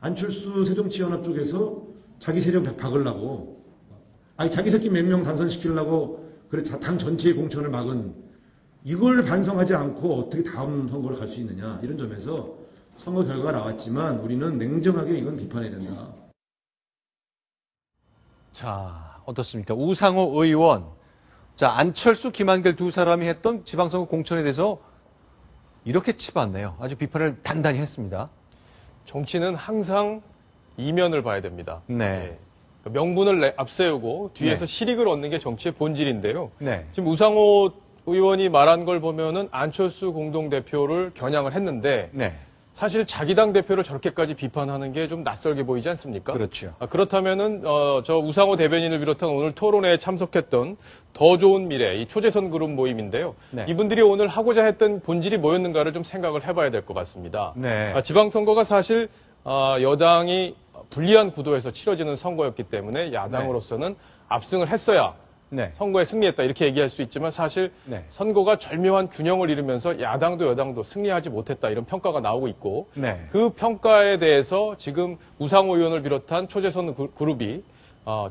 안철수 새정치연합 쪽에서 자기 세력 박으려고, 아니 자기 새끼 몇 명 당선시키려고 그래 당 전체의 공천을 막은, 이걸 반성하지 않고 어떻게 다음 선거를 갈 수 있느냐, 이런 점에서 선거 결과가 나왔지만 우리는 냉정하게 이건 비판해야 된다. 자, 어떻습니까? 우상호 의원, 자, 안철수, 김한길 두 사람이 했던 지방선거 공천에 대해서 이렇게 치봤네요. 아주 비판을 단단히 했습니다. 정치는 항상 이면을 봐야 됩니다. 네. 명분을 앞세우고 뒤에서 네. 실익을 얻는 게 정치의 본질인데요. 네. 지금 우상호 의원이 말한 걸 보면은 안철수 공동대표를 겨냥을 했는데 네. 사실 자기 당 대표를 저렇게까지 비판하는 게 좀 낯설게 보이지 않습니까? 그렇죠. 그렇다면은 저 우상호 대변인을 비롯한 오늘 토론회에 참석했던 더 좋은 미래 이 초재선 그룹 모임인데요. 네. 이분들이 오늘 하고자 했던 본질이 뭐였는가를 좀 생각을 해봐야 될 것 같습니다. 네. 지방선거가 사실 여당이 불리한 구도에서 치러지는 선거였기 때문에 야당으로서는 압승을 했어야 네. 선거에 승리했다 이렇게 얘기할 수 있지만 사실 네. 선거가 절묘한 균형을 이루면서 야당도 여당도 승리하지 못했다 이런 평가가 나오고 있고 네. 그 평가에 대해서 지금 우상호 의원을 비롯한 초재선 그룹이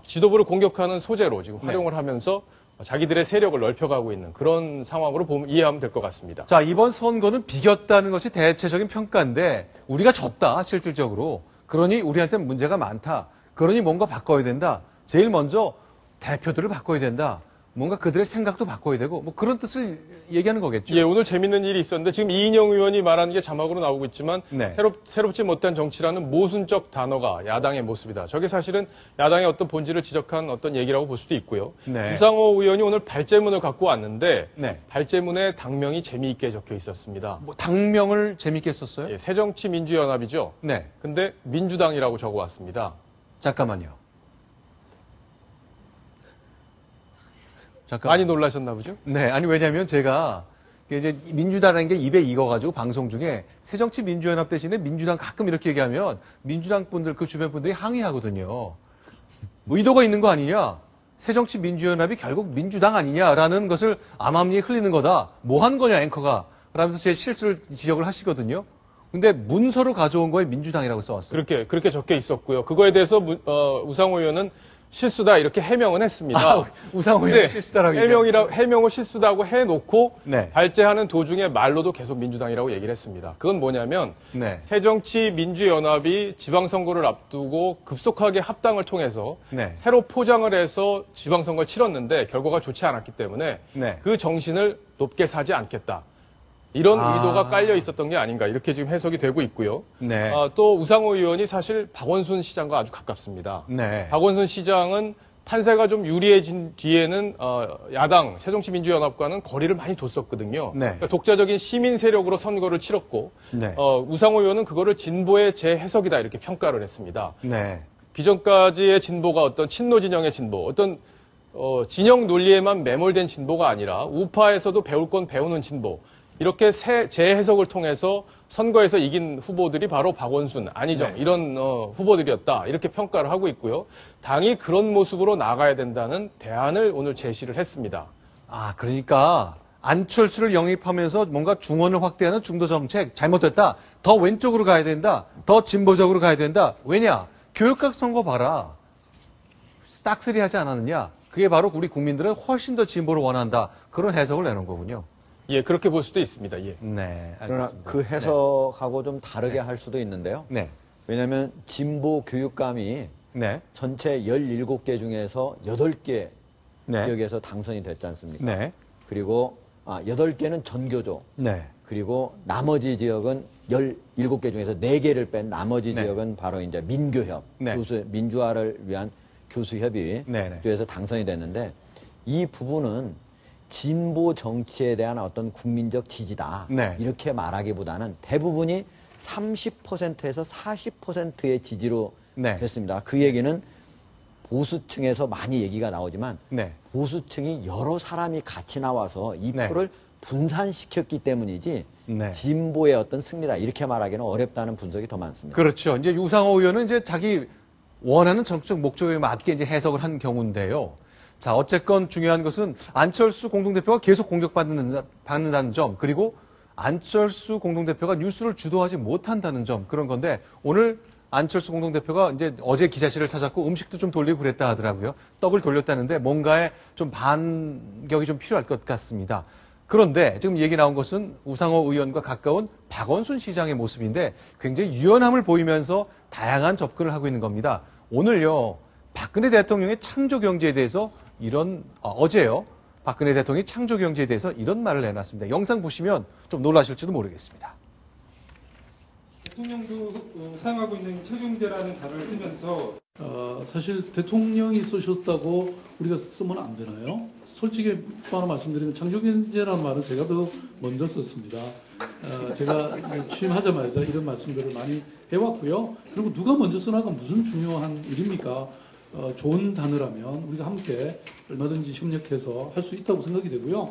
지도부를 공격하는 소재로 지금 활용을 하면서 자기들의 세력을 넓혀가고 있는 그런 상황으로 이해하면 될 것 같습니다. 자, 이번 선거는 비겼다는 것이 대체적인 평가인데 우리가 졌다, 실질적으로. 그러니 우리한테는 문제가 많다. 그러니 뭔가 바꿔야 된다. 제일 먼저 대표들을 바꿔야 된다. 뭔가 그들의 생각도 바꿔야 되고 뭐 그런 뜻을 얘기하는 거겠죠. 예, 오늘 재밌는 일이 있었는데 지금 이인영 의원이 말하는 게 자막으로 나오고 있지만 네. 새롭지 못한 정치라는 모순적 단어가 야당의 모습이다. 저게 사실은 야당의 어떤 본질을 지적한 어떤 얘기라고 볼 수도 있고요. 네. 우상호 의원이 오늘 발제문을 갖고 왔는데 네. 발제문에 당명이 재미있게 적혀 있었습니다. 뭐 당명을 재밌게 썼어요? 예, 새정치민주연합이죠. 네. 근데 민주당이라고 적어왔습니다. 잠깐만요. 많이 놀라셨나 보죠? 네, 아니 왜냐하면 제가 이제 민주당이라는 게 입에 익어가지고 방송 중에 새정치민주연합 대신에 민주당 가끔 이렇게 얘기하면 민주당 분들 그 주변 분들이 항의하거든요. 뭐 의도가 있는 거 아니냐? 새정치민주연합이 결국 민주당 아니냐라는 것을 암암리에 흘리는 거다. 뭐 한 거냐 앵커가? 라면서 제 실수를 지적을 하시거든요. 근데 문서로 가져온 거에 민주당이라고 써왔어요. 그렇게 적혀 있었고요. 그거에 대해서 우상호 의원은 실수다 이렇게 해명은 했습니다. 우상호 의원 실수다라고 해명을 실수다고 해놓고 네. 발제하는 도중에 말로도 계속 민주당이라고 얘기를 했습니다. 그건 뭐냐면 네. 새정치민주연합이 지방선거를 앞두고 급속하게 합당을 통해서 네. 새로 포장을 해서 지방선거를 치렀는데 결과가 좋지 않았기 때문에 네. 그 정신을 높게 사지 않겠다. 이런 의도가 깔려 있었던 게 아닌가 이렇게 지금 해석이 되고 있고요. 네. 또 우상호 의원이 사실 박원순 시장과 아주 가깝습니다. 네. 박원순 시장은 판세가 좀 유리해진 뒤에는 야당 새정치민주연합과는 거리를 많이 뒀었거든요. 네. 그러니까 독자적인 시민 세력으로 선거를 치렀고 네. 우상호 의원은 그거를 진보의 재해석이다 이렇게 평가를 했습니다. 네. 기존까지의 진보가 어떤 친노 진영의 진보, 어떤 진영 논리에만 매몰된 진보가 아니라 우파에서도 배울 건 배우는 진보. 이렇게 재해석을 통해서 선거에서 이긴 후보들이 바로 박원순, 안희정 이런 후보들이었다. 이렇게 평가를 하고 있고요. 당이 그런 모습으로 나가야 된다는 대안을 오늘 제시를 했습니다. 아, 그러니까 안철수를 영입하면서 뭔가 중원을 확대하는 중도 정책 잘못됐다. 더 왼쪽으로 가야 된다. 더 진보적으로 가야 된다. 왜냐? 교육학 선거 봐라. 싹쓸이 하지 않았느냐? 그게 바로 우리 국민들은 훨씬 더 진보를 원한다. 그런 해석을 내놓은 거군요. 예, 그렇게 볼 수도 있습니다. 예. 네. 그러나 알겠습니다. 그 해석하고 좀 다르게 할 수도 있는데요. 네. 왜냐하면 진보 교육감이 네. 전체 17개 중에서 8개 네. 지역에서 당선이 됐지 않습니까? 네. 그리고 8개는 전교조. 네. 그리고 나머지 지역은 17개 중에서 4개를 뺀 나머지 네. 지역은 바로 이제 민교협, 네. 민주화를 위한 교수협의회에서 네. 당선이 됐는데 이 부분은 진보 정치에 대한 어떤 국민적 지지다. 네. 이렇게 말하기보다는 대부분이 30%에서 40%의 지지로 네. 됐습니다. 그 얘기는 보수층에서 많이 얘기가 나오지만 네. 보수층이 여러 사람이 같이 나와서 이 네. 표를 분산시켰기 때문이지 네. 진보의 어떤 승리다 이렇게 말하기는 어렵다는 분석이 더 많습니다. 그렇죠. 이제 우상호 의원은 이제 자기 원하는 정치적 목적에 맞게 이제 해석을 한 경우인데요. 자, 어쨌건 중요한 것은 안철수 공동대표가 계속 공격받는다는 점, 그리고 안철수 공동대표가 뉴스를 주도하지 못한다는 점, 그런 건데, 오늘 안철수 공동대표가 이제 어제 기자실을 찾았고 음식도 좀 돌리고 그랬다 하더라고요. 떡을 돌렸다는데 뭔가에 좀 반격이 좀 필요할 것 같습니다. 그런데 지금 얘기 나온 것은 우상호 의원과 가까운 박원순 시장의 모습인데 굉장히 유연함을 보이면서 다양한 접근을 하고 있는 겁니다. 오늘요, 박근혜 대통령의 창조경제에 대해서 어제요, 박근혜 대통령이 창조경제에 대해서 이런 말을 해놨습니다. 영상 보시면 좀 놀라실지도 모르겠습니다. 대통령도 사용하고 있는 창조경제라는 단어를 쓰면서 사실 대통령이 쓰셨다고 우리가 쓰면 안 되나요? 솔직히 또 하나 말씀드리면 창조경제라는 말은 제가 더 먼저 썼습니다. 제가 취임하자마자 이런 말씀들을 많이 해왔고요. 그리고 누가 먼저 쓰나가 무슨 중요한 일입니까? 좋은 단어라면 우리가 함께 얼마든지 협력해서 할 수 있다고 생각이 되고요.